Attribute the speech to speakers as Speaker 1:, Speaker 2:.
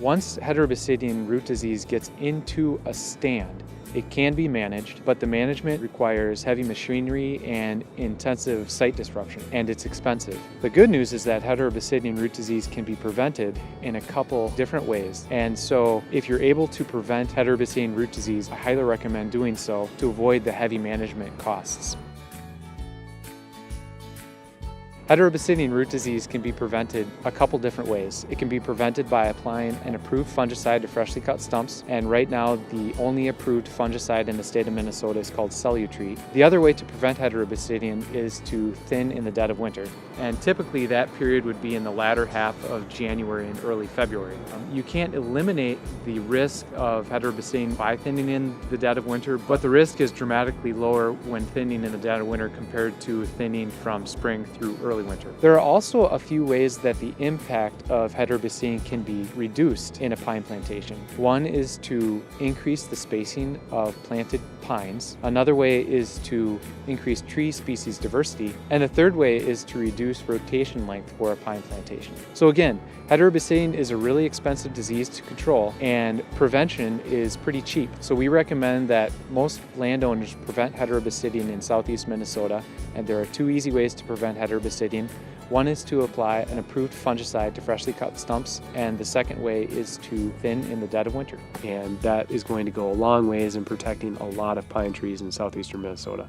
Speaker 1: Once Heterobasidion root disease gets into a stand, it can be managed, but the management requires heavy machinery and intensive site disruption, and it's expensive. The good news is that Heterobasidion root disease can be prevented in a couple different ways. And so if you're able to prevent Heterobasidion root disease, I highly recommend doing so to avoid the heavy management costs. Heterobasidion root disease can be prevented a couple different ways. It can be prevented by applying an approved fungicide to freshly cut stumps, and right now the only approved fungicide in the state of Minnesota is called Celutreat. The other way to prevent Heterobasidion is to thin in the dead of winter, and typically that period would be in the latter half of January and early February. You can't eliminate the risk of Heterobasidion by thinning in the dead of winter, but the risk is dramatically lower when thinning in the dead of winter compared to thinning from spring through early winter. There are also a few ways that the impact of Heterobasidion can be reduced in a pine plantation. One is to increase the spacing of planted pines. Another way is to increase tree species diversity. And a third way is to reduce rotation length for a pine plantation. So again, Heterobasidion is a really expensive disease to control, and prevention is pretty cheap. So we recommend that most landowners prevent Heterobasidion in southeast Minnesota, and there are two easy ways to prevent Heterobasidion. One is to apply an approved fungicide to freshly cut stumps, and the second way is to thin in the dead of winter.
Speaker 2: And that is going to go a long ways in protecting a lot of pine trees in southeastern Minnesota.